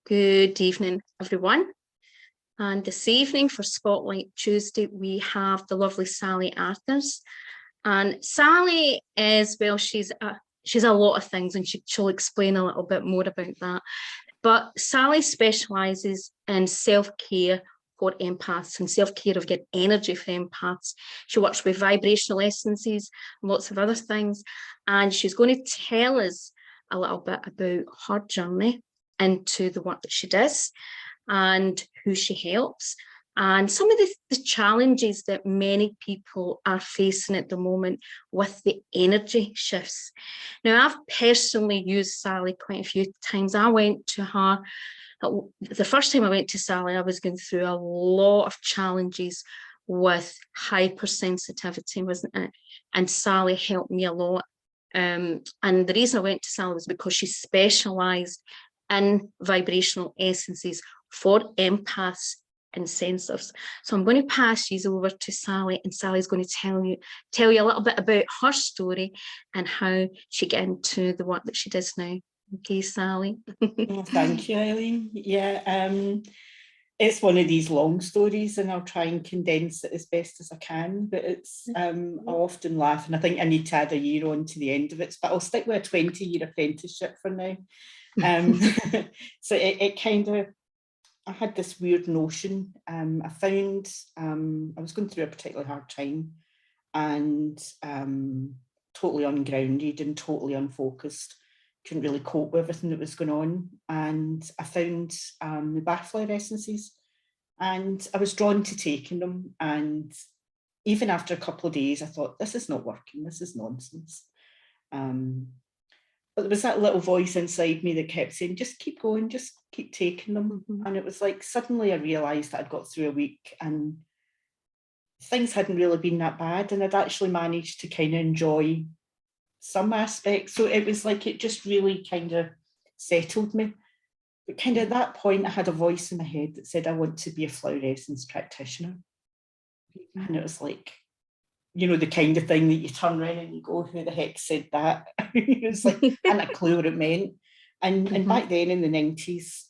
Good evening, everyone. And this evening for Spotlight Tuesday, we have the lovely Sally Arthurs. And Sally is, well, she's a lot of things, and she'll explain a little bit more about that. But Sally specialises in self-care for empaths and self-care of good energy for empaths. She works with vibrational essences and lots of other things. And she's going to tell us a little bit about her journey into the work that she does and who she helps, and some of the challenges that many people are facing at the moment with the energy shifts. Now, I've personally used Sally quite a few times. I went to her, the first time I went to Sally, I was going through a lot of challenges with hypersensitivity, wasn't it? And Sally helped me a lot. And the reason I went to Sally was because she specialised in vibrational essences for empaths and sensors. So I'm going to pass these over to Sally, and Sally's going to tell you a little bit about her story and how she got into the work that she does now. Okay, Sally. Thank you, Eileen. Yeah, it's one of these long stories, and I'll try and condense it as best as I can, but it's I often laugh, and I think I need to add a year on to the end of it, but I'll stick with a 20-year apprenticeship for now. So it kind of, I had this weird notion. I found I was going through a particularly hard time, and totally ungrounded and totally unfocused. Couldn't really cope with everything that was going on. And I found the Bathflower essences, and I was drawn to taking them. And even after a couple of days, I thought, this is not working, this is nonsense. But there was that little voice inside me that kept saying, just keep going, just keep taking them. And it was like, suddenly I realised that I'd got through a week and things hadn't really been that bad. And I'd actually managed to kind of enjoy some aspects. So it was like, it just really kind of settled me. But kind of at that point, I had a voice in my head that said, I want to be a flower essence practitioner. And it was like, you know, the kind of thing that you turn around and you go, who the heck said that? It's like, I hadn't a clue what it meant. And back then in the 90s,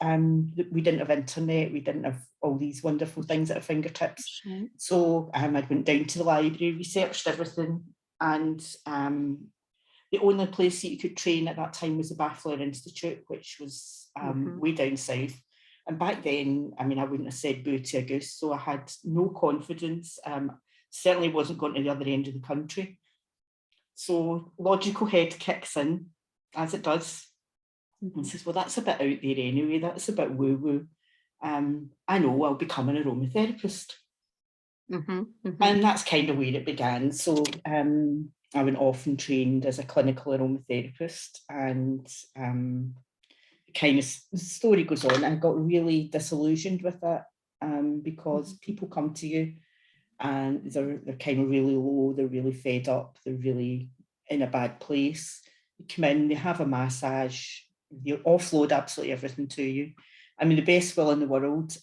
we didn't have internet, we didn't have all these wonderful things at our fingertips. So I went down to the library, researched everything, and the only place that you could train at that time was the Bathflower Institute, which was way down south. And back then, I mean, I wouldn't have said boo to a goose, so I had no confidence. Certainly wasn't going to the other end of the country. So logical head kicks in, as it does, and says, well, that's a bit out there anyway, that's a bit woo-woo. I know, I'll become an aromatherapist. And that's kind of where it began. So I went off and trained as a clinical aromatherapist, and kind of the story goes on. I got really disillusioned with that because people come to you and they're kind of really low, they're really fed up, they're really in a bad place. You come in, they have a massage, you offload absolutely everything to you. I mean, the best will in the world,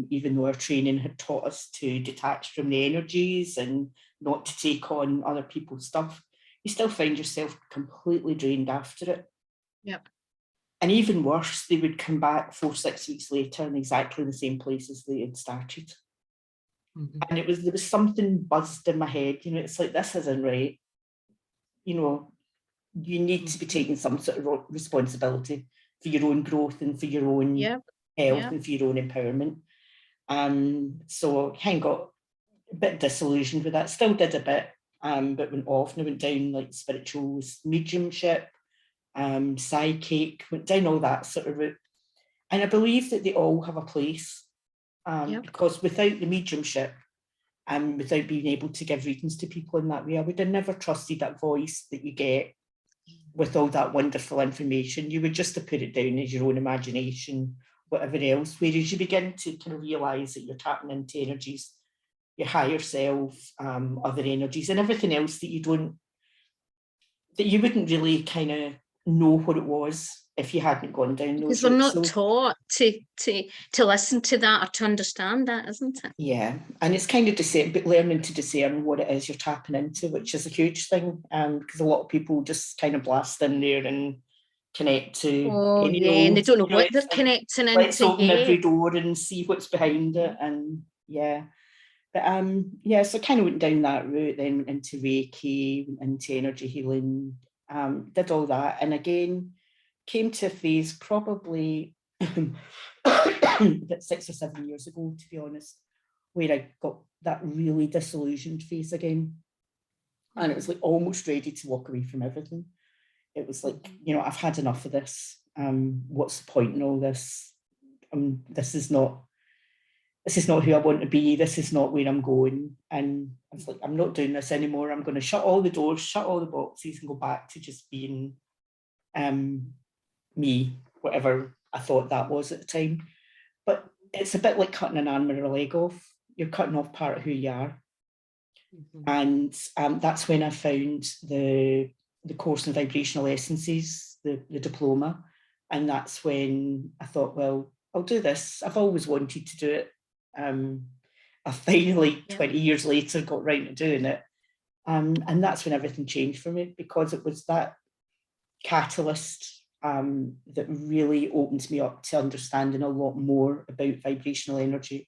even though our training had taught us to detach from the energies and not to take on other people's stuff, you still find yourself completely drained after it. Yep. And even worse, they would come back 4-6 weeks later in exactly the same place as they had started. And there was something buzzed in my head, you know, it's like, this isn't right. You know, you need to be taking some sort of responsibility for your own growth and for your own health and for your own empowerment. So I kind of got a bit disillusioned with that, still did a bit, but went off and I went down like spirituals, mediumship, psychic, went down all that sort of route. And I believe that they all have a place. Because without the mediumship and without being able to give readings to people in that way, I would have never trusted that voice that you get with all that wonderful information. You would just have put it down as your own imagination, whatever else, whereas you begin to kind of realise that you're tapping into energies, your higher self, other energies and everything else that you wouldn't really kind of know what it was if you hadn't gone down those routes. Because we're not taught to listen to that or to understand that, isn't it? Yeah, and it's kind of learning to discern what it is you're tapping into, which is a huge thing, because a lot of people just kind of blast in there and connect to Oh, any yeah, and they road. don't know You know, what they're it's like, connecting let's into. open Yeah. every door and see what's behind it. And yeah. But yeah, so I kind of went down that route, then into Reiki, into energy healing, did all that. And again, came to a phase probably about 6 or 7 years ago, to be honest, where I got that really disillusioned phase again. And it was like almost ready to walk away from everything. It was like, you know, I've had enough of this. What's the point in all this? This is not who I want to be. This is not where I'm going. And I was like, I'm not doing this anymore. I'm going to shut all the doors, shut all the boxes, and go back to just being me, whatever I thought that was at the time. But it's a bit like cutting an arm or a leg off. You're cutting off part of who you are. And that's when I found the course in vibrational essences, the diploma. And that's when I thought, well, I'll do this. I've always wanted to do it. I finally, 20 years later, got round to doing it. And that's when everything changed for me, because it was that catalyst that really opened me up to understanding a lot more about vibrational energy.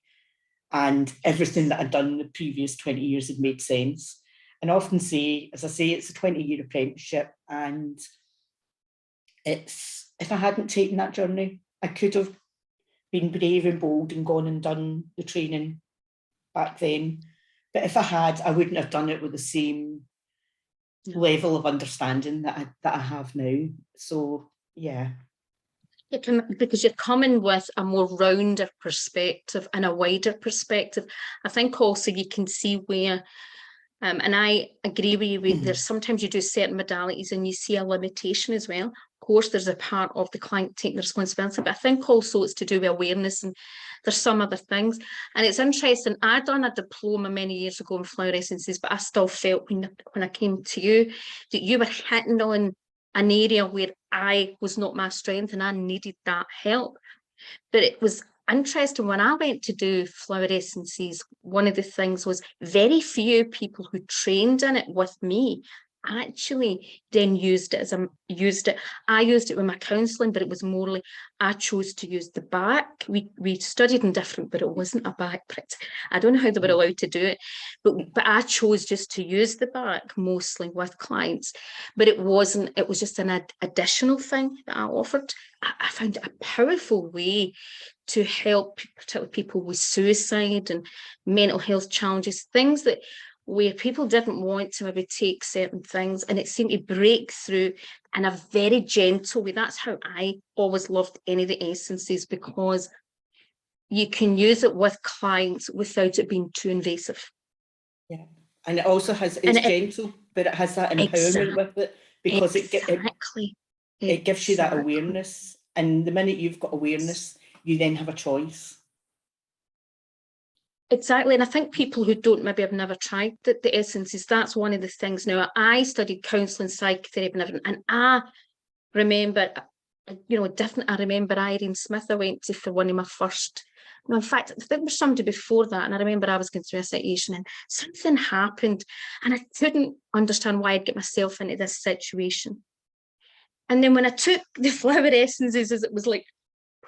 And everything that I'd done in the previous 20 years had made sense. And I often say, as I say, it's a 20-year apprenticeship. And it's, if I hadn't taken that journey, I could have been brave and bold and gone and done the training back then. But if I had, I wouldn't have done it with the same level of understanding that I have now. So, yeah. Because you're coming with a more rounder perspective and a wider perspective. I think also you can see where, and I agree with you, there's sometimes you do certain modalities and you see a limitation as well. Of course, there's a part of the client taking the responsibility, but I think also it's to do with awareness, and there's some other things. And it's interesting, I'd done a diploma many years ago in flower essences, but I still felt when I came to you that you were hitting on an area where I was not my strength and I needed that help. But it was interesting when I went to do flower essences, one of the things was very few people who trained in it with me actually then used it. I used it with my counselling, but it was more like I chose to use the back. We studied in different, but it wasn't a back practice. I don't know how they were allowed to do it, but I chose just to use the back mostly with clients. But it was just an additional thing that I offered. I found it a powerful way to help particularly people with suicide and mental health challenges, things that where people didn't want to maybe take certain things, and it seemed to break through in a very gentle way. That's how I always loved any of the essences, because you can use it with clients without it being too invasive. Yeah, and it also has, it's gentle, but it has that empowerment with it, because it gives you that awareness. And the minute you've got awareness, you then have a choice. Exactly. And I think people who don't maybe have never tried the essences, that's one of the things. Now, I studied counselling, psychotherapy and everything, and I remember, I remember Irene Smith I went to for one of my first, no, in fact, I think there was somebody before that, and I remember I was going through a situation and something happened and I couldn't understand why I'd get myself into this situation. And then when I took the flower essences, it was like,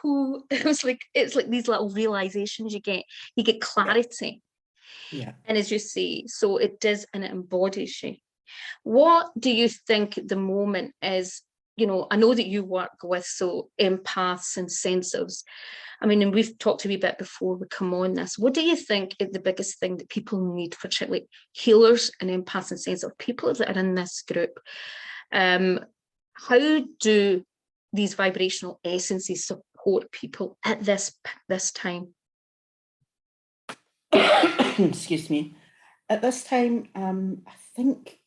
it's like these little realizations you get clarity. Yeah. And as you say, so it does, and it embodies you. What do you think at the moment is, I know that you work with empaths and sensitives. I mean, and we've talked a wee bit before we come on this. What do you think is the biggest thing that people need, particularly healers and empaths and sensitive people that are in this group? How do these vibrational essences support people at this time? Excuse me. At this time, I think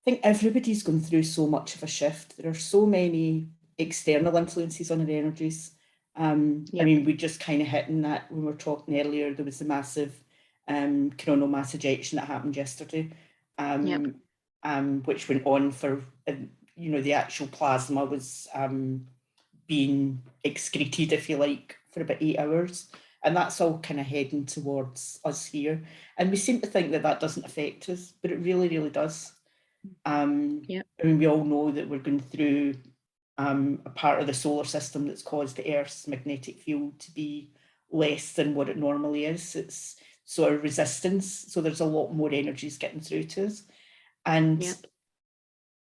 everybody's going through so much of a shift. There are so many external influences on our energies. I mean, we just kind of hit on that when we were talking earlier. There was the massive coronal mass ejection that happened yesterday, which went on for, the actual plasma was being excreted, if you like, for about 8 hours. And that's all kind of heading towards us here. And we seem to think that doesn't affect us, but it really, really does. I mean, we all know that we're going through a part of the solar system that's caused the Earth's magnetic field to be less than what it normally is. It's sort of resistance, so there's a lot more energies getting through to us. And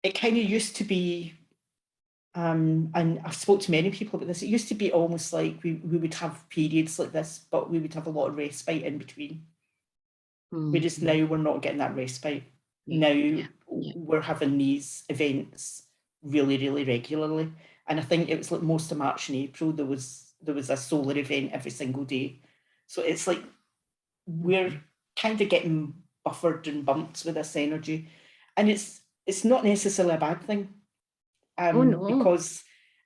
it kind of used to be, and I've spoke to many people about this, it used to be almost like we would have periods like this, but we would have a lot of respite in between. Whereas now we're not getting that respite. Now we're having these events really, really regularly. And I think it was like most of March and April, there was a solar event every single day. So it's like we're kind of getting buffered and bumped with this energy. And it's not necessarily a bad thing. Because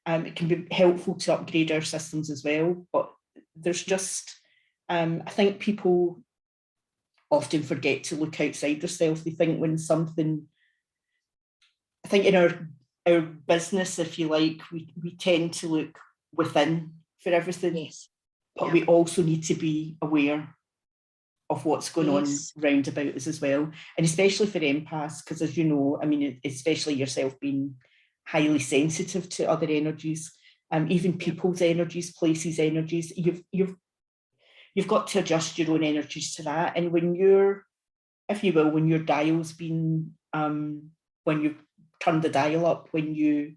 it can be helpful to upgrade our systems as well. But there's just, I think people often forget to look outside themselves. They think when something, I think in our business, if you like, we tend to look within for everything. Yes. But we also need to be aware of what's going on round about us as well. And especially for empaths, because as you know, I mean, especially yourself being highly sensitive to other energies, even people's energies, places' energies, you've got to adjust your own energies to that. And when you're, if you will, when your dial's been, when you've turned the dial up, when your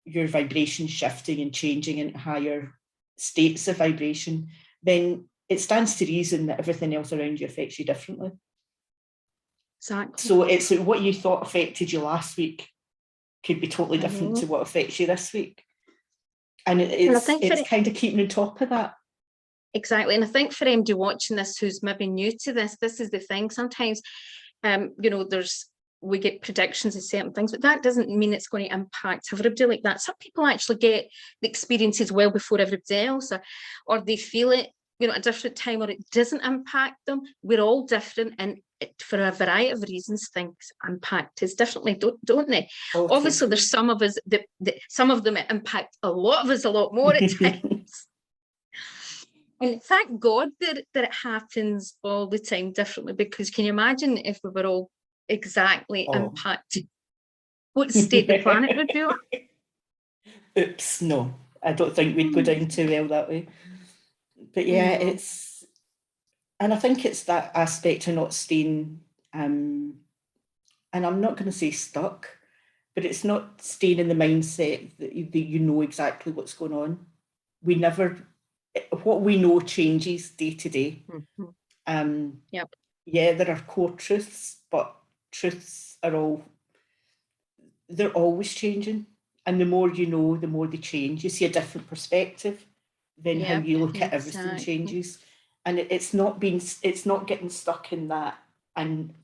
vibration shifting and changing into higher states of vibration, then it stands to reason that everything else around you affects you differently. Exactly. So it's like what you thought affected you last week could be totally different to what affects you this week. And it's kind of keeping on top of that. Exactly. And I think for MD watching this who's maybe new to this is the thing. Sometimes, you know, we get predictions of certain things, but that doesn't mean it's going to impact everybody like that. Some people actually get the experiences well before everybody else, or they feel it, you know, at a different time, or it doesn't impact them. We're all different, and for a variety of reasons, things impact us differently, don't they? Oh, obviously, there's some of us that some of them impact a lot of us a lot more at times. And thank God that it happens all the time differently, because can you imagine if we were all exactly impacted? What state the planet would be on? Oops, no. I don't think we'd go down too well that way. But yeah, it's, and I think it's that aspect of not staying, and I'm not going to say stuck, but it's not staying in the mindset that you know exactly what's going on. We never, what we know changes day to day. Yeah, there are core truths, but truths are they're always changing. And the more you know, the more they change. You see a different perspective, then how you look at everything changes. And it's not getting stuck in that. And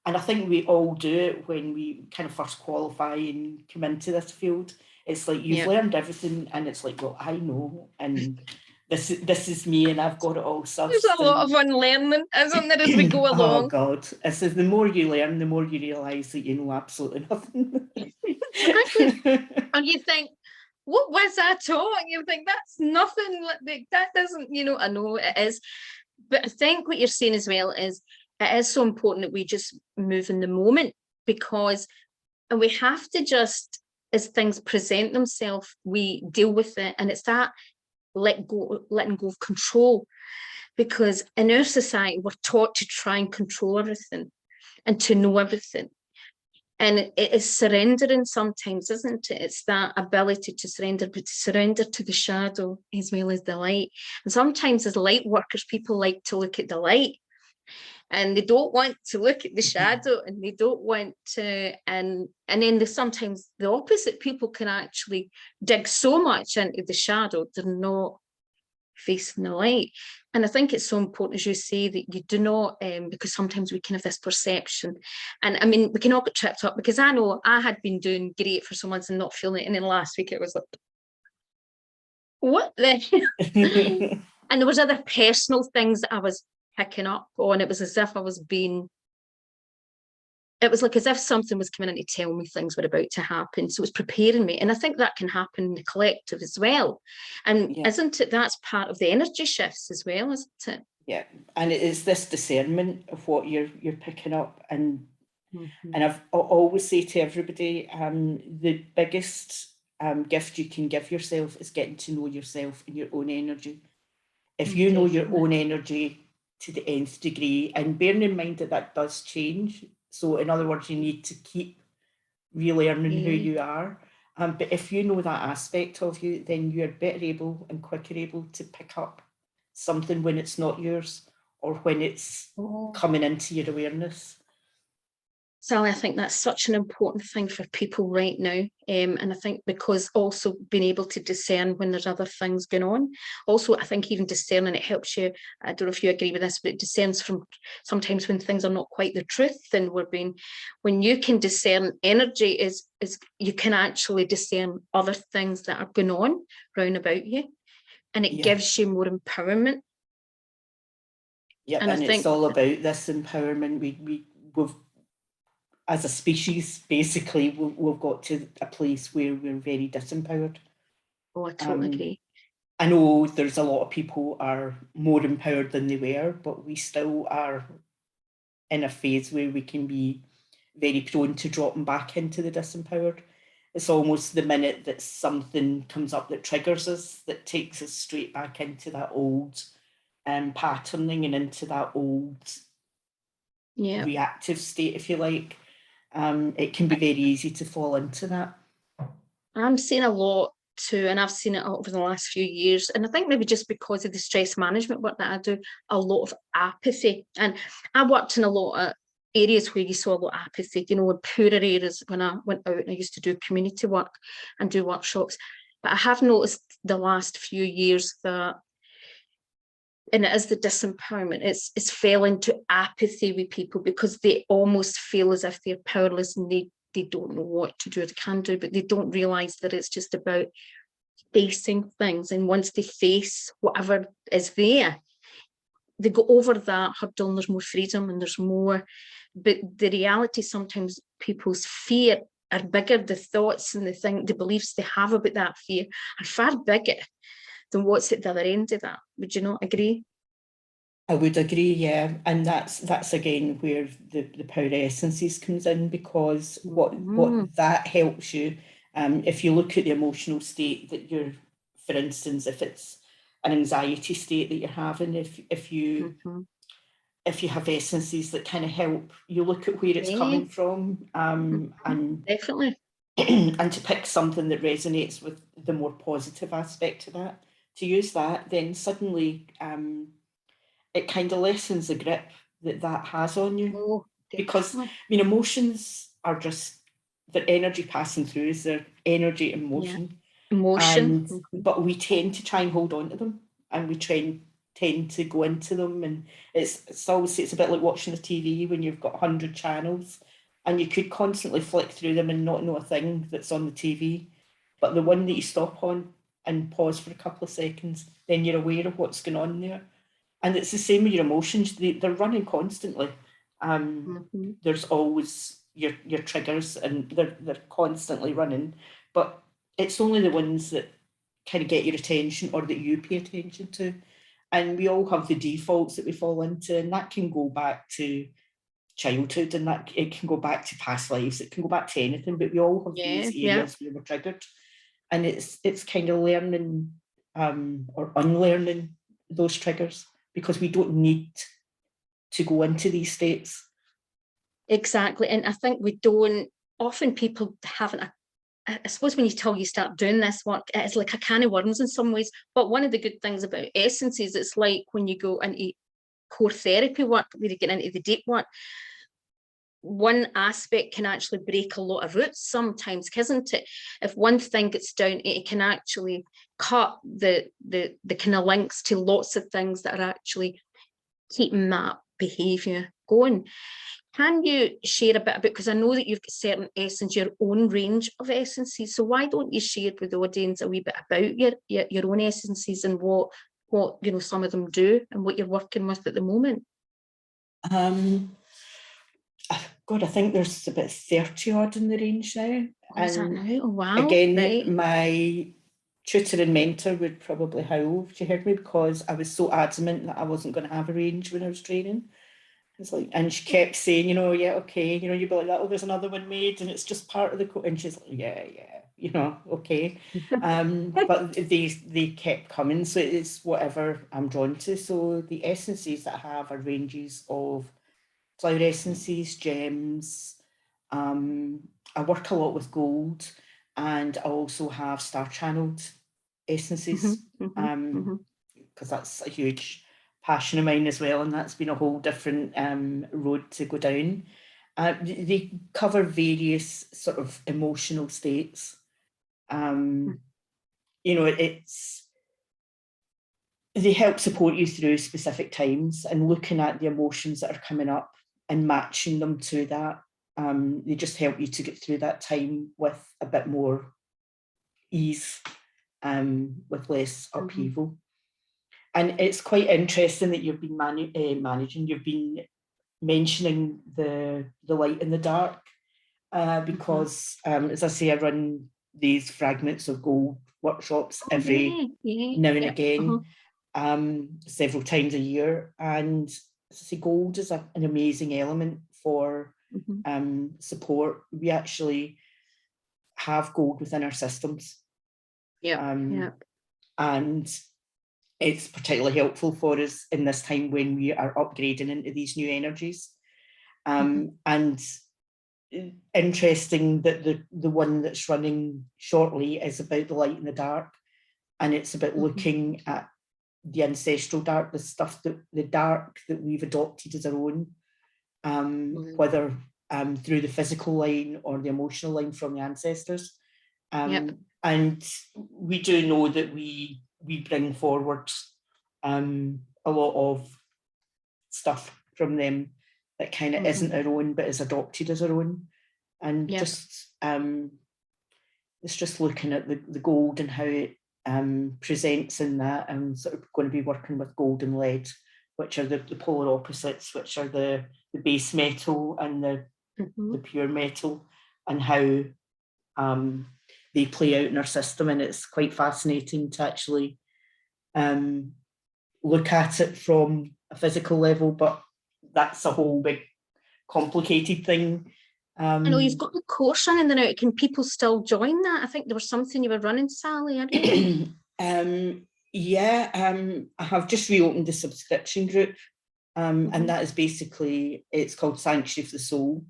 I think we all do it when we kind of first qualify and come into this field. It's like you've learned everything, and it's like, well, I know, and this is me, and I've got it all sussed. There's a lot of unlearning, isn't there, as we go along? Oh God! It says the more you learn, the more you realise that you know absolutely nothing. And you think, what was I taught? You think that's nothing. Like that doesn't, you know. I know it is, but I think what you're saying as well is it is so important that we just move in the moment, because, and we have to just, as things present themselves, we deal with it, and it's that letting go of control, because in our society we're taught to try and control everything and to know everything, and it is surrendering sometimes, isn't it? It's that ability to surrender, but to surrender to the shadow as well as the light. And sometimes as light workers, people like to look at the light, and they don't want to look at the shadow, and they don't want to, and then sometimes the opposite, people can actually dig so much into the shadow, they're not facing the light. And I think it's so important, as you say, that you do not, because sometimes we can have this perception, and I mean, we can all get tripped up, because I know I had been doing great for some months and not feeling it, and then last week it was like, what the and there was other personal things that I was picking up on. It was as if I was being, it was like as if something was coming in to tell me things were about to happen. So it was preparing me. And I think that can happen in the collective as well. And isn't it, that's part of the energy shifts as well, isn't it? Yeah. And it is this discernment of what you're picking up. And And I always say to everybody, the biggest gift you can give yourself is getting to know yourself and your own energy. If you know your own energy to the nth degree, and bearing in mind that that does change. So in other words, you need to keep relearning who you are. But if you know that aspect of you, then you're better able and quicker able to pick up something when it's not yours or when it's coming into your awareness. Sally, I think that's such an important thing for people right now. And I think because also being able to discern when there's other things going on. Also, I think even discerning, it helps you, I don't know if you agree with this, but it discerns from sometimes when things are not quite the truth. And when you can discern energy is you can actually discern other things that are going on round about you. And it gives you more empowerment. Yeah, and it's all about this empowerment. We've as a species, basically, we've got to a place where we're very disempowered. Oh, I totally agree. I know there's a lot of people are more empowered than they were, but we still are in a phase where we can be very prone to dropping back into the disempowered. It's almost the minute that something comes up that triggers us, that takes us straight back into that old patterning and into that old reactive state, if you like. It can be very easy to fall into that. I'm seeing a lot too, and I've seen it over the last few years. And I think maybe just because of the stress management work that I do, a lot of apathy. And I worked in a lot of areas where you saw a lot of apathy, in poorer areas when I went out and I used to do community work and do workshops. But I have noticed the last few years that, and it is the disempowerment, it's fell into apathy with people because they almost feel as if they're powerless and they don't know what to do or they can do, but they don't realize that it's just about facing things. And once they face whatever is there, they go over that hurdle and there's more freedom and there's more. But the reality, sometimes people's fear are bigger. The thoughts and the beliefs they have about that fear are far bigger than what's at the other end of that. Would you not agree? I would agree, yeah. And that's again where the power essences comes in, because what that helps you, if you look at the emotional state that you're, for instance, if it's an anxiety state that you're having, if you have essences that kind of help you look at where it's coming from, and definitely and to pick something that resonates with the more positive aspect of that, to use that, then suddenly it kind of lessens the grip that has on you. Because I mean, emotions are just their energy passing through, is their energy and motion. Emotion. But we tend to try and hold on to them, and we tend to go into them, and it's always, it's a bit like watching the TV when you've got 100 channels and you could constantly flick through them and not know a thing that's on the TV, but the one that you stop on and pause for a couple of seconds, then you're aware of what's going on there. And it's the same with your emotions. They're running constantly. There's always your triggers, and they're constantly running. But it's only the ones that kind of get your attention or that you pay attention to. And we all have the defaults that we fall into, and that can go back to childhood, and that it can go back to past lives. It can go back to anything, but we all have these areas where we're triggered. And it's kind of learning or unlearning those triggers, because we don't need to go into these states. Exactly. And I think we don't, often people haven't, I suppose when you start doing this work, it's like a can of worms in some ways. But one of the good things about essences, it's like when you go into core therapy work, where you get into the deep work, one aspect can actually break a lot of roots sometimes, isn't it? If one thing gets down, it can actually cut the kind of links to lots of things that are actually keeping that behaviour going. Can you share a bit about, because I know that you've got certain essence, your own range of essences, so why don't you share with the audience a wee bit about your own essences and what some of them do and what you're working with at the moment? God, I think there's about 30 odd in the range now. Oh, is that now? Oh, wow. Again, right. My tutor and mentor would probably howl if she heard me, because I was so adamant that I wasn't going to have a range when I was training. It's like, and she kept saying, you know, yeah, okay, you know, you'd be like that, oh, there's another one made and it's just part of the and she's like, yeah, you know, okay. But they kept coming, so it's whatever I'm drawn to. So the essences that I have are ranges of flower essences, gems. I work a lot with gold, and I also have star channeled essences, because that's a huge passion of mine as well, and that's been a whole different road to go down. They cover various sort of emotional states. You know, they help support you through specific times and looking at the emotions that are coming up and matching them to that. They just help you to get through that time with a bit more ease, with less upheaval. And it's quite interesting that you've been managing, you've been mentioning the light and the dark, because as I say, I run these fragments of gold workshops every now and again, several times a year. And as I say, gold is an amazing element for support. We actually have gold within our systems. And it's particularly helpful for us in this time when we are upgrading into these new energies. And interesting that the one that's running shortly is about the light and the dark, and it's about looking at the ancestral dark, the stuff that the dark that we've adopted as our own, whether through the physical line or the emotional line from the ancestors. And we do know that we bring forward a lot of stuff from them that kind of isn't our own but is adopted as our own. And just it's just looking at the gold and how it presents in that. I'm sort of going to be working with gold and lead, which are the polar opposites, which are the base metal and the pure metal, and how they play out in our system. And it's quite fascinating to actually look at it from a physical level, but that's a whole big complicated thing. I know you've got the course running there now. Can people still join that? I think there was something you were running, Sally, hadn't you? I have just reopened the subscription group, and that is basically, it's called Sanctuary of the Soul,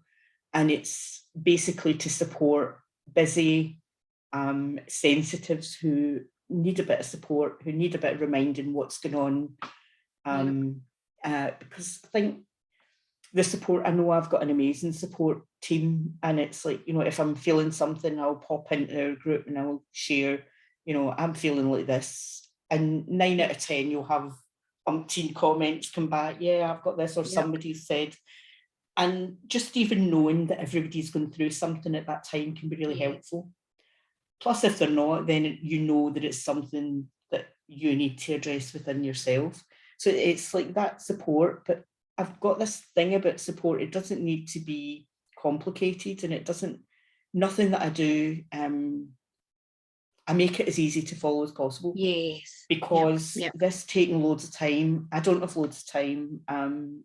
and it's basically to support busy sensitives who need a bit of support, who need a bit of reminding what's going on. Because I think the support, I know I've got an amazing support team, and it's like, you know, if I'm feeling something, I'll pop into our group and I'll share, you know, I'm feeling like this, and 9 out of 10 you'll have umpteen comments come back, yeah, I've got this, or somebody said. And just even knowing that everybody's going through something at that time can be really helpful. Plus, if they're not, then you know that it's something that you need to address within yourself. So it's like that support, but I've got this thing about support. It doesn't need to be complicated, and it doesn't, nothing that I do, I make it as easy to follow as possible. Yes. Because this taking loads of time, I don't have loads of time. I'm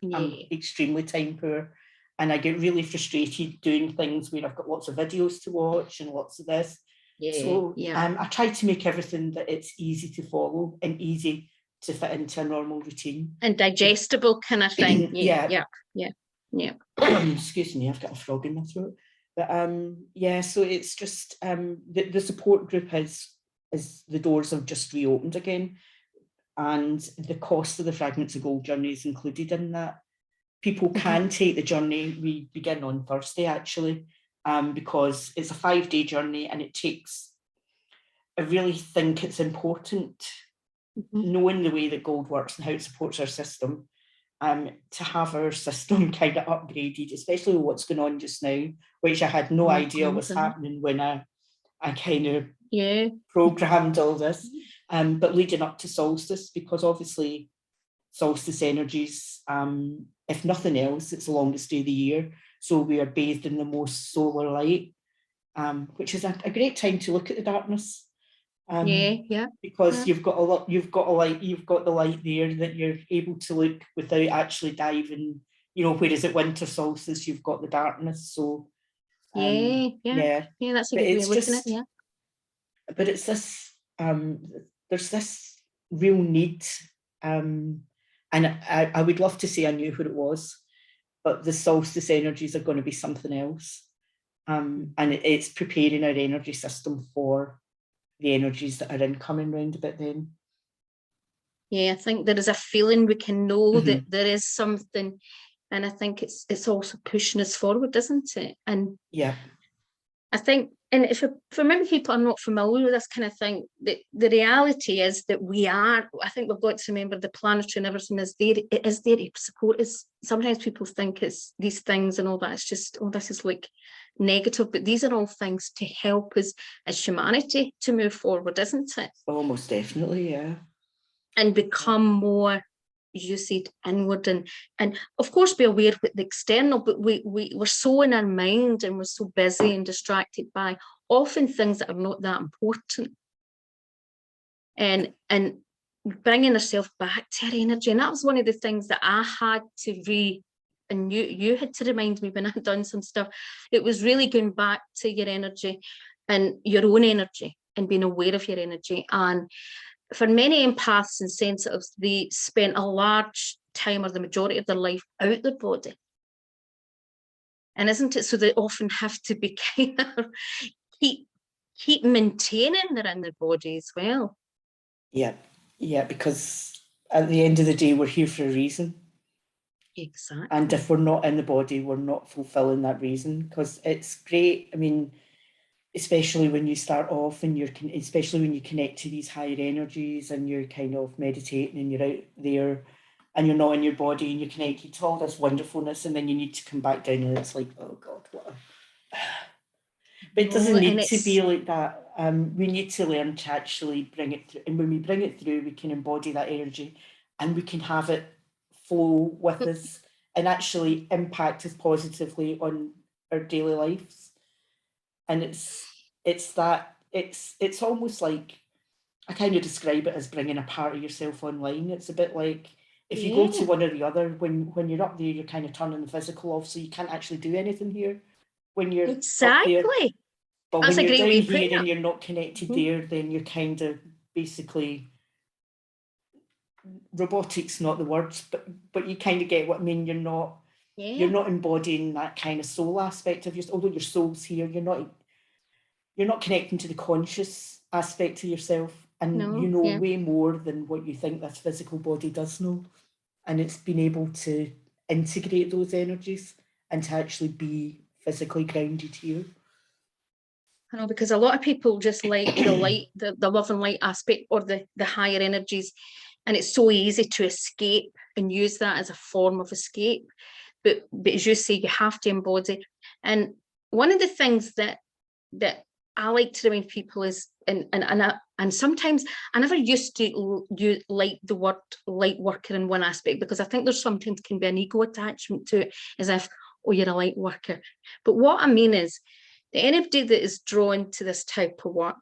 extremely time poor, and I get really frustrated doing things where I've got lots of videos to watch and lots of this. I try to make everything that it's easy to follow and easy to fit into a normal routine. And digestible kind of thing. Excuse me, I've got a frog in my throat. But so it's just the support group is the doors have just reopened again, and the cost of the Fragments of Gold journey is included in that. People can take the journey. We begin on Thursday actually, because it's a 5-day journey, and it takes, I really think it's important, knowing the way that gold works and how it supports our system, to have our system kind of upgraded, especially with what's going on just now, which I had no idea was happening when I kind of programmed all this. But leading up to solstice, because obviously solstice energies, if nothing else, it's the longest day of the year. So we are bathed in the most solar light, which is a great time to look at the darkness. Because you've got the light there that you're able to look without actually diving, you know, whereas at winter solstice you've got the darkness. So yeah, that's a but good way it's of looking at just, it. Yeah. but it's this, there's this real need, and I would love to say I knew what it was, but the solstice energies are going to be something else. And it's preparing our energy system for the energies that are incoming round about then. Yeah, I think there is a feeling we can know that Mm-hmm. there is something, and I think it's also pushing us forward, isn't it? And Yeah. I think, and if many people are not familiar with this kind of thing, the reality is that I think we've got to remember the planetary and everything is there. It is there to support us. Sometimes people think it's these things and all that. It's just, oh, this is like negative, but these are all things to help us as humanity to move forward, isn't it? Almost definitely, yeah. And become more, you said, inward, and of course be aware of the external, but we're so in our mind and we're so busy and distracted by often things that are not that important, and bringing ourselves back to our energy. And that was one of the things that I had to and you had to remind me when I had done some stuff. It was really going back to your energy and your own energy and being aware of your energy. And for many empaths and sensitives, they spend a large time or the majority of their life out their body. And isn't it? So they often have to be kind of keep maintaining they're in their body as well. Yeah, because at the end of the day, we're here for a reason. Exactly. And if we're not in the body, we're not fulfilling that reason, because it's great. I mean, especially when you start off and especially when you connect to these higher energies and you're kind of meditating and you're out there and you're not in your body and you're connected to all this wonderfulness, and then you need to come back down and it's like, oh God, what a... But it doesn't need to be like that. We need to learn to actually bring it through. And when we bring it through, we can embody that energy and we can have it flow with us and actually impact us positively on our daily lives. And it's almost like, I kind of describe it as bringing a part of yourself online. It's a bit like if you go to one or the other, when you're up there, you're kind of turning the physical off, so you can't actually do anything here when you're up there. But That's when a you're great down way of here putting and it. you're not connected there, then you're kind of basically, robotics, not the words, but you kind of get what I mean. You're not embodying that kind of soul aspect of yourself. Although your soul's here, you're not connecting to the conscious aspect of yourself, and you know way more than what you think this physical body does know. And it's been able to integrate those energies and to actually be physically grounded here. I know, because a lot of people just like the light, the love and light aspect, or the higher energies, and it's so easy to escape and use that as a form of escape. But as you say, you have to embody. And one of the things that I like to remind people is, and sometimes I never used to like the word light worker in one aspect, because I think there's sometimes can be an ego attachment to it, as if, oh, you're a light worker. But what I mean is, anybody that is drawn to this type of work,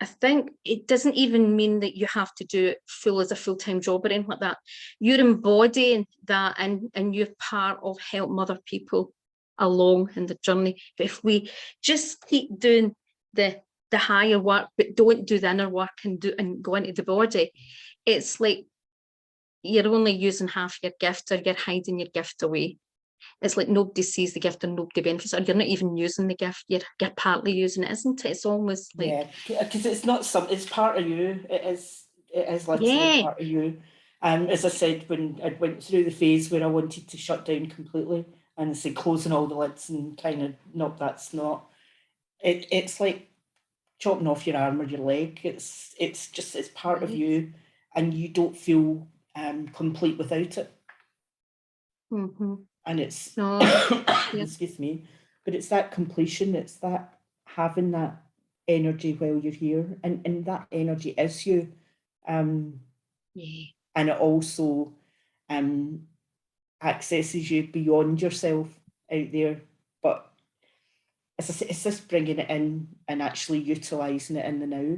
I think it doesn't even mean that you have to do it full as a full-time job or anything like that. You're embodying that, and you're part of helping other people along in the journey. But if we just keep doing the higher work, but don't do the inner work and go into the body, it's like you're only using half your gift, or you're hiding your gift away. It's like nobody sees the gift and nobody benefits, or you're not even using the gift, you're partly using it, isn't it? It's almost like, because it's not it's part of you. It is literally part of you. As I said, when I went through the phase where I wanted to shut down completely, and I said closing all the lids and kind of, nope, that's not it. It's like chopping off your arm or your leg. It's part of you, and you don't feel complete without it. And it's excuse me, but it's that completion, it's that having that energy while you're here, and that energy is you, and it also accesses you beyond yourself out there. But it's just bringing it in and actually utilising it in the now.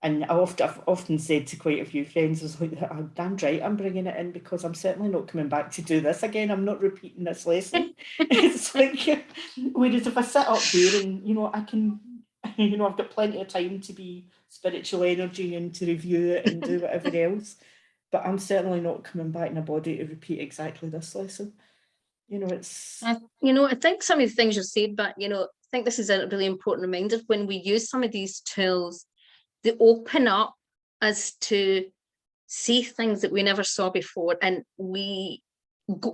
And I've often said to quite a few friends, I was like, I'm damn right I'm bringing it in, because I'm certainly not coming back to do this again. I'm not repeating this lesson. It's like, whereas if I sit up there and, I can, I've got plenty of time to be spiritual energy and to review it and do whatever else. But I'm certainly not coming back in a body to repeat exactly this lesson. It's... I think some of the things you've said, but, I think this is a really important reminder. When we use some of these tools, they open up us to see things that we never saw before, and we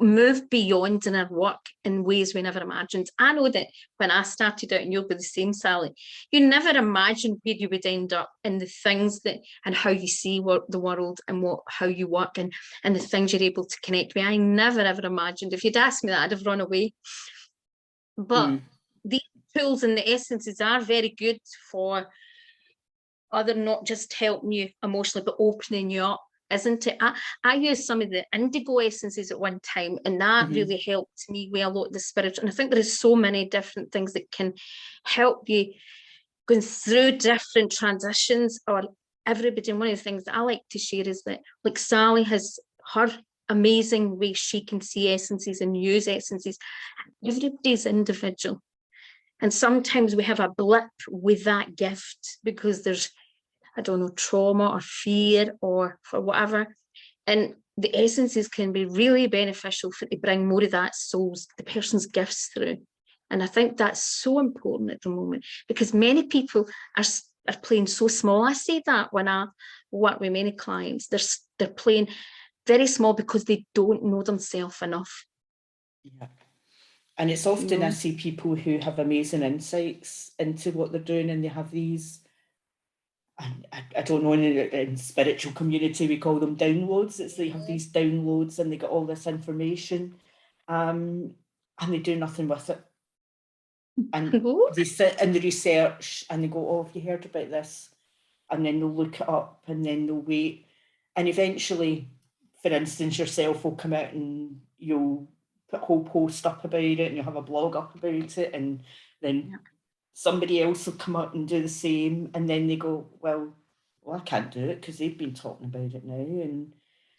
move beyond in our work in ways we never imagined. I know that when I started out in yoga, the same, Sally, you never imagined where you would end up in the things that and how you see the world and how you work and the things you're able to connect with. I never ever imagined. If you'd asked me that, I'd have run away. But these tools and the essences are very good for other, not just helping you emotionally, but opening you up, isn't it? I used some of the indigo essences at one time, and that really helped me with a lot of the spiritual. And I think there is so many different things that can help you going through different transitions, or everybody. And one of the things that I like to share is that, like, Sally has her amazing way she can see essences and use essences. Everybody's individual. And sometimes we have a blip with that gift because there's, I don't know, trauma or fear or for whatever. And the essences can be really beneficial to bring more of that the person's gifts through. And I think that's so important at the moment, because many people are playing so small. I say that when I work with many clients, they're playing very small because they don't know themselves enough. Yeah. And it's often, I see people who have amazing insights into what they're doing, and they have these, I don't know, in spiritual community we call them downloads. It's they have these downloads and they get all this information, and they do nothing with it. And they sit in the research and they go, oh, have you heard about this? And then they'll look it up and then they'll wait. And eventually, for instance, yourself will come out and you'll put a whole post up about it and you'll have a blog up about it. And then somebody else will come out and do the same. And then they go, well, I can't do it because they've been talking about it now. And,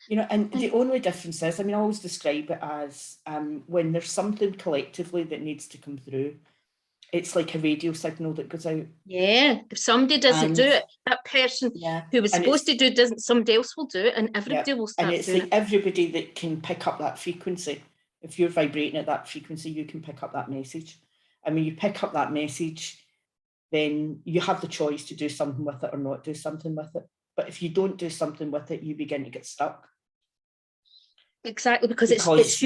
and the only difference is, I always describe it as when there's something collectively that needs to come through, it's like a radio signal that goes out. Yeah, if somebody doesn't do it, that person who was supposed to do it doesn't, somebody else will do it, and everybody will start doing it. And it's like everybody that can pick up that frequency. If you're vibrating at that frequency, you can pick up that message. And when you pick up that message, then you have the choice to do something with it or not do something with it. But if you don't do something with it, you begin to get stuck. Exactly, because it's that's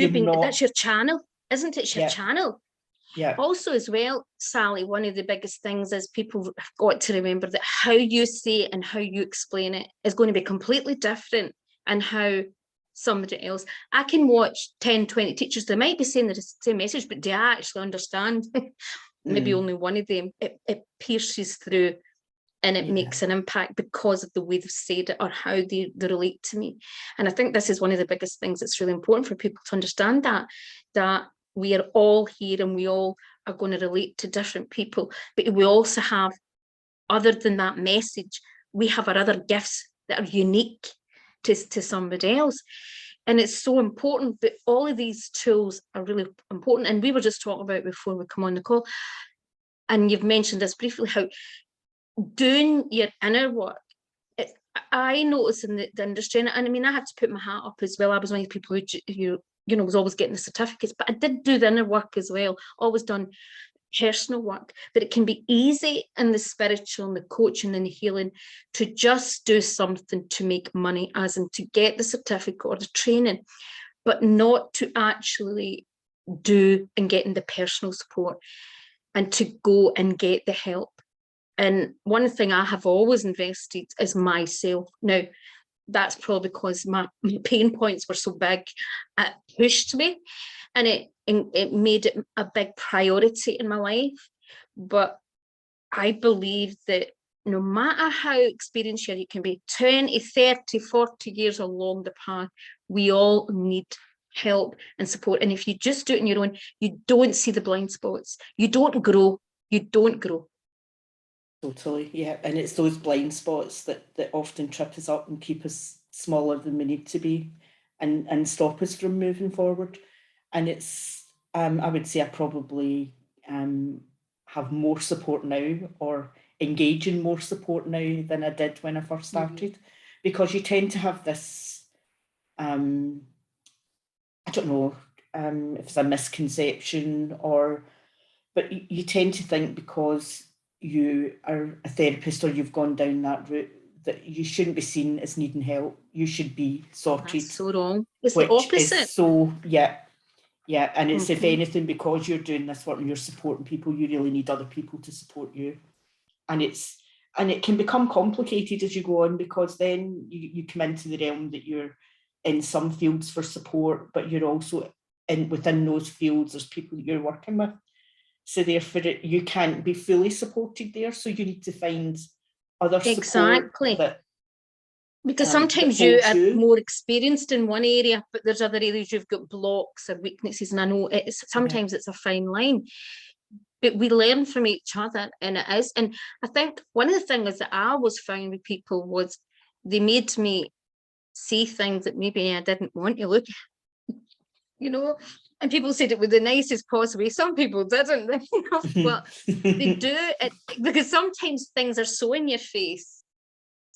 your channel, isn't it? It's your channel. Yeah. Also, as well, Sally, one of the biggest things is people have got to remember that how you say it and how you explain it is going to be completely different, and how somebody else. I can watch 10, 20 teachers, they might be saying the same message, but do I actually understand? Maybe only one of them. It pierces through, and it makes an impact because of the way they've said it or how they relate to me. And I think this is one of the biggest things that's really important for people to understand, that we are all here and we all are going to relate to different people, but we also have, other than that message, we have our other gifts that are unique to somebody else. And it's so important that all of these tools are really important. And we were just talking about before we come on the call, and you've mentioned this briefly, how doing your inner work, I noticed in the industry, and I had to put my hat up as well. I was one of the people who was always getting the certificates, but I did do the inner work as well, always done personal work. But it can be easy in the spiritual and the coaching and the healing to just do something to make money, as in to get the certificate or the training, but not to actually do and get in the personal support and to go and get the help. And one thing I have always invested is myself. Now, that's probably because my pain points were so big, it pushed me, and it made it a big priority in my life. But I believe that no matter how experienced you can be, 20, 30, 40 years along the path, we all need help and support. And if you just do it on your own, you don't see the blind spots. You don't grow. Totally, yeah. And it's those blind spots that often trip us up and keep us smaller than we need to be, and stop us from moving forward. And it's, I would say I probably have more support now, or engage in more support now than I did when I first started, because you tend to have this, I don't know if it's a misconception, but you tend to think because you are a therapist or you've gone down that route that you shouldn't be seen as needing help. You should be sorted. That's so wrong. It's the which opposite. is so, yeah. And it's, if anything, because you're doing this work and you're supporting people, you really need other people to support you. And it can become complicated as you go on, because then you come into the realm that you're in some fields for support, but you're also within those fields, there's people that you're working with. So therefore, you can't be fully supported there. So you need to find other support that, because sometimes you are more experienced in one area, but there's other areas you've got blocks or weaknesses. And I know sometimes it's a fine line, but we learn from each other, and it is. And I think one of the things that I always found with people was they made me see things that maybe I didn't want to look at, you know. And people said it with the nicest possible way. Some people didn't, but they do it because sometimes things are so in your face,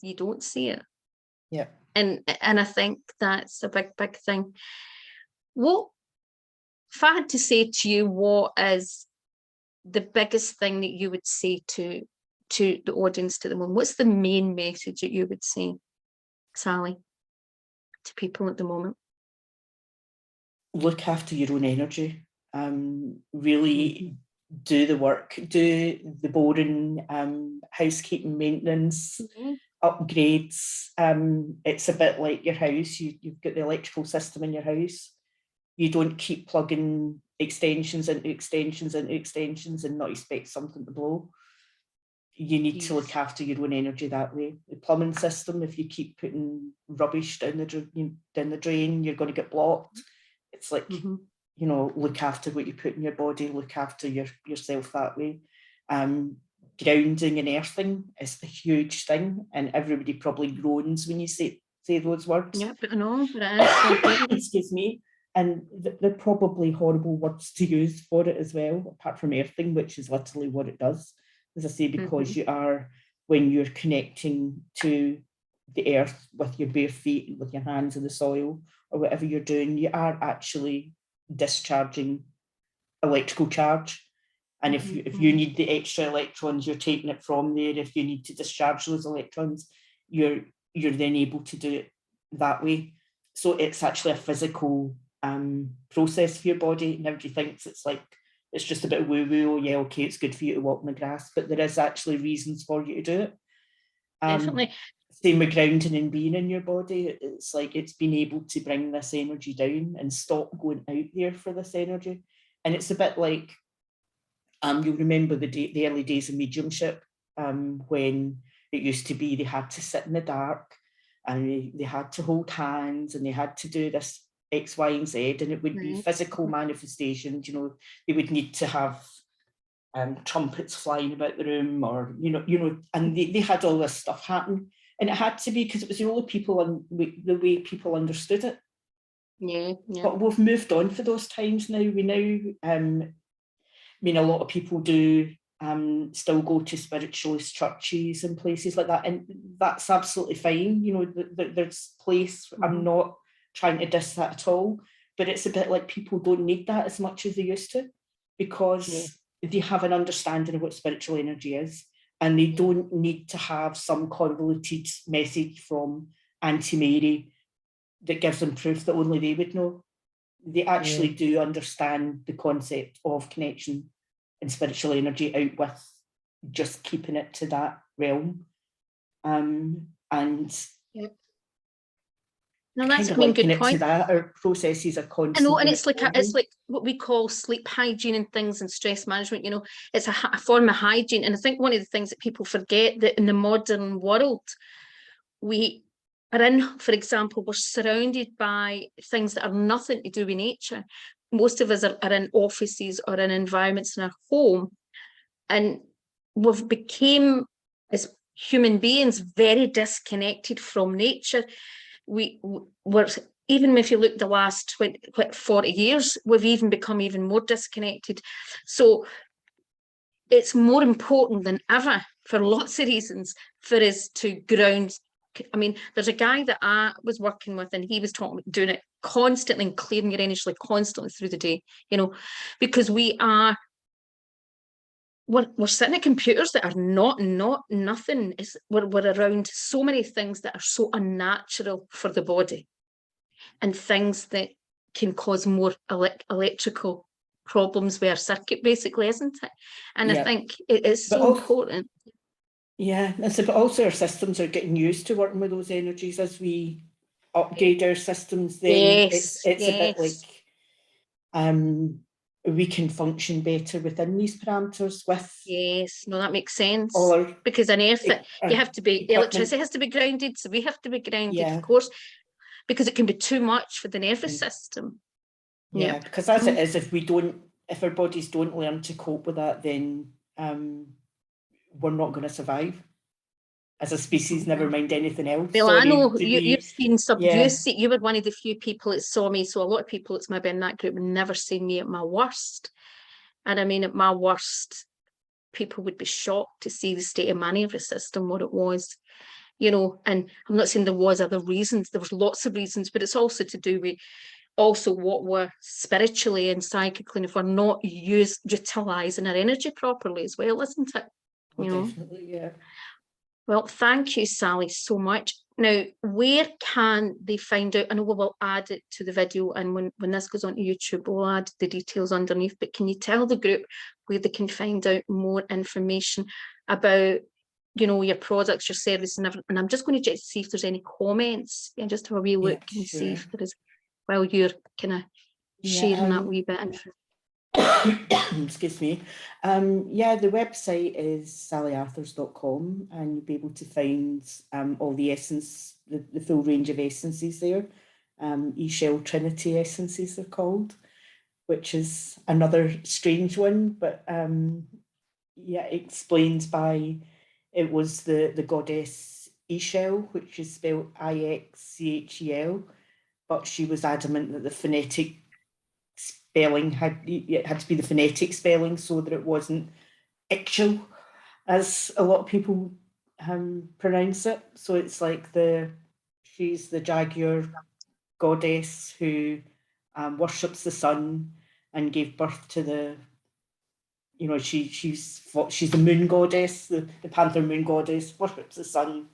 you don't see it. Yeah. And I think that's a big thing. What, if I had to say to you, what is the biggest thing that you would say to the audience to the moment? What's the main message that you would say, Sally, to people at the moment? Look after your own energy. Really do the work, do the boring housekeeping, maintenance, upgrades. It's a bit like your house. You've got the electrical system in your house. You don't keep plugging extensions into extensions into extensions and not expect something to blow. You need to look after your own energy that way. The plumbing system, if you keep putting rubbish down the drain, you're going to get blocked. It's like, you know, look after what you put in your body, look after yourself that way. Grounding and earthing is a huge thing, and everybody probably groans when you say those words. Yeah, but I know, but it is. Excuse me. And they're probably horrible words to use for it as well, apart from earthing, which is literally what it does. As I say, because you are, when you're connecting to the earth with your bare feet, with your hands in the soil, or whatever you're doing, you are actually discharging electrical charge. And if you need the extra electrons, you're taking it from there. If you need to discharge those electrons, you're then able to do it that way. So it's actually a physical process for your body, and everybody thinks it's just a bit woo-woo. Oh yeah, okay, it's good for you to walk in the grass, but there is actually reasons for you to do it. Definitely. Same with grounding and being in your body. It's like it's been able to bring this energy down and stop going out there for this energy. And it's a bit like, you'll remember the early days of mediumship, when it used to be they had to sit in the dark and they had to hold hands and they had to do this X, Y, and Z, and it would be physical manifestations. You know, they would need to have trumpets flying about the room, or and they had all this stuff happen, and it had to be because it was the only people and the way people understood it. Yeah. But we've moved on for those times now. We now, I mean, a lot of people do still go to spiritualist churches and places like that, and that's absolutely fine. You know, there's place. I'm not trying to diss that at all, but it's a bit like people don't need that as much as they used to, because they have an understanding of what spiritual energy is, and they don't need to have some convoluted message from Auntie Mary that gives them proof that only they would know. They actually do understand the concept of connection and spiritual energy out with just keeping it to that realm. No, that's kind of good point. To that, our processes are constantly. I know, and it's like what we call sleep hygiene and things, and stress management. You know, it's a form of hygiene, and I think one of the things that people forget, that in the modern world, we are in, for example, we're surrounded by things that are nothing to do with nature. Most of us are in offices or in environments in our home, and we've became as human beings, very disconnected from nature. We're, even if you look the last 20, 40 years, we've even become even more disconnected. So it's more important than ever, for lots of reasons, for us to ground. I mean, there's a guy that I was working with, and he was talking about doing it constantly and clearing your energy constantly through the day, you know, because we're sitting at computers that are nothing. We're around so many things that are so unnatural for the body, and things that can cause more electrical problems with our circuit, basically, isn't it? And I think it's so important. Yeah, and so, but also our systems are getting used to working with those energies. As we upgrade our systems, then it's a bit like we can function better within these parameters with. Yes, no, that makes sense. Our, because on Earth, you have to be, electricity has to be grounded, so we have to be grounded, of course, because it can be too much for the nervous system. Yeah, because as it is, if our bodies don't learn to cope with that, then we're not going to survive as a species, never mind anything else. Well, I know you've seen subuse. Yeah. You were one of the few people that saw me. So a lot of people that's maybe in that group would never see me at my worst. And I mean, at my worst, people would be shocked to see the state of my nervous system, what it was, you know. And I'm not saying there was other reasons. There was lots of reasons, but it's also to do with also what we're spiritually and psychically, and if we're not utilising our energy properly as well, isn't it? Definitely, yeah. Well, thank you, Sally, so much. Now, where can they find out? I know we will add it to the video, and when this goes on to YouTube, we'll add the details underneath, but can you tell the group where they can find out more information about, you know, your products, your service, and everything? And I'm just going to check to see if there's any comments, and just have a wee look and see if there is, while you're kind of sharing that wee bit. Excuse me. The website is sallyarthurs.com, and you'll be able to find all the essence, the full range of essences there. E-Shell Trinity essences they're called, which is another strange one, but explained by, it was the goddess E-Shell, which is spelled Ixchel, but she was adamant that the phonetic spelling had to be the phonetic spelling, so that it wasn't Ixchel, as a lot of people pronounce it. So it's like she's the jaguar goddess who worships the sun and gave birth to the, you know, she's the moon goddess, the panther moon goddess, worships the sun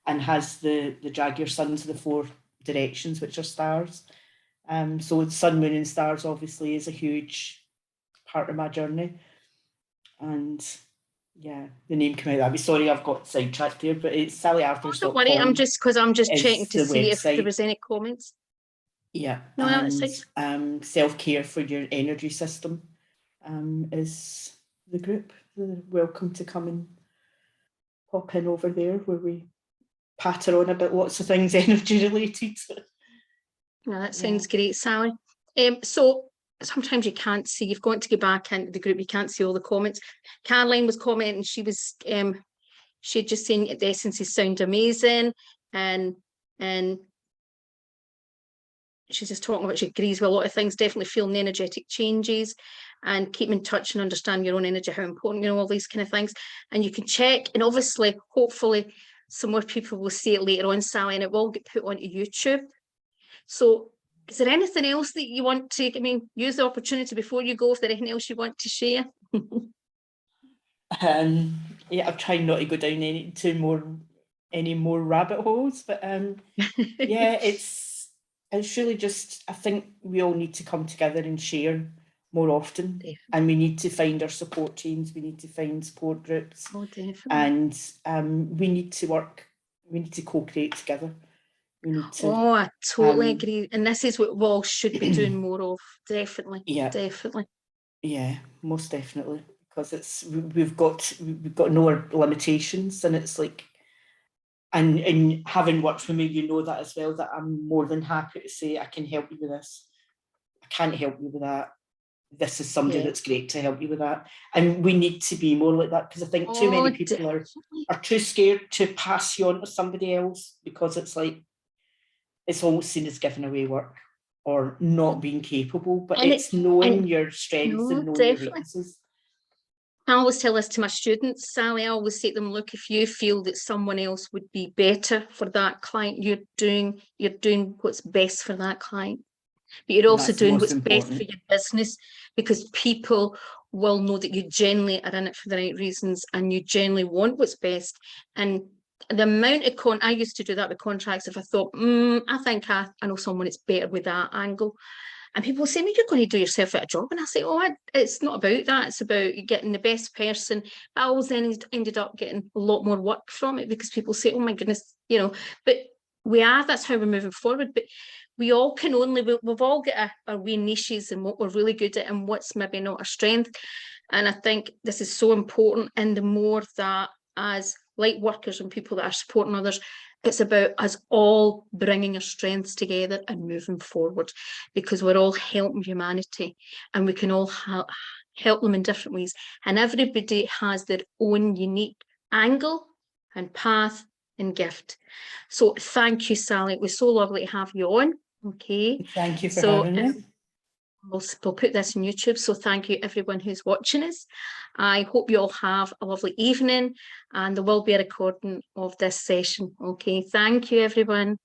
and has the jaguar suns of the 4 directions, which are stars. So sun, moon and stars obviously is a huge part of my journey. And yeah, the name came out. I'd be sorry I've got sidetracked here, but it's sallyarthurs.com. Don't worry, I'm just checking to see if there was any comments. Yeah, no, and self-care for your energy system is the group. They're welcome to come and pop in over there, where we patter on about lots of things energy related. No, that sounds great, Sally. So sometimes you can't see, you've got to go back into the group, you can't see all the comments. Caroline was commenting, she was she had just saying the essences sound amazing, and she's just talking about, she agrees with a lot of things, definitely feeling the energetic changes, and keep in touch and understand your own energy, how important, you know, all these kind of things. And you can check, and obviously, hopefully, some more people will see it later on, Sally, and it will get put onto YouTube. So is there anything else that you want to, use the opportunity before you go, if there's anything else you want to share? I'm trying not to go down any more rabbit holes, but it's really just, I think we all need to come together and share more often. Definitely. And we need to find our support teams, we need to find support groups. Oh, definitely. And we need to co-create together. I totally agree. And this is what we all should be doing more of. Definitely. Yeah. Definitely. Yeah, most definitely. Because we've got no limitations, and it's like, and having worked with me, you know that as well, that I'm more than happy to say, I can help you with this, I can't help you with that, this is somebody Yeah. that's great to help you with that. And we need to be more like that, because I think too many people are too scared to pass you on to somebody else, because it's like, it's almost seen as giving away work or not being capable, but And it's knowing your strengths and knowing your weaknesses. I always tell this to my students, Sally. I always say to them, look, if you feel that someone else would be better for that client, you're doing what's best for that client. But you're also doing what's best for your business, because people will know that you genuinely are in it for the right reasons and you genuinely want what's best. And the amount of I used to do that with contracts. If I thought, I think I know someone that's better with that angle. And people say, you're going to do yourself out of a job. And I say, it's not about that. It's about getting the best person. But I always then ended up getting a lot more work from it, because people say, oh my goodness, but that's how we're moving forward. But we all can we've all got our wee niches and what we're really good at and what's maybe not our strength. And I think this is so important. And the more that as light workers and people that are supporting others, it's about us all bringing our strengths together and moving forward, because we're all helping humanity and we can all help them in different ways. And everybody has their own unique angle and path and gift. So thank you, Sally. It was so lovely to have you on. Okay. Thank you for having me. We'll put this on YouTube. So thank you, everyone who's watching us. I hope you all have a lovely evening, and there will be a recording of this session. Okay. Thank you, everyone.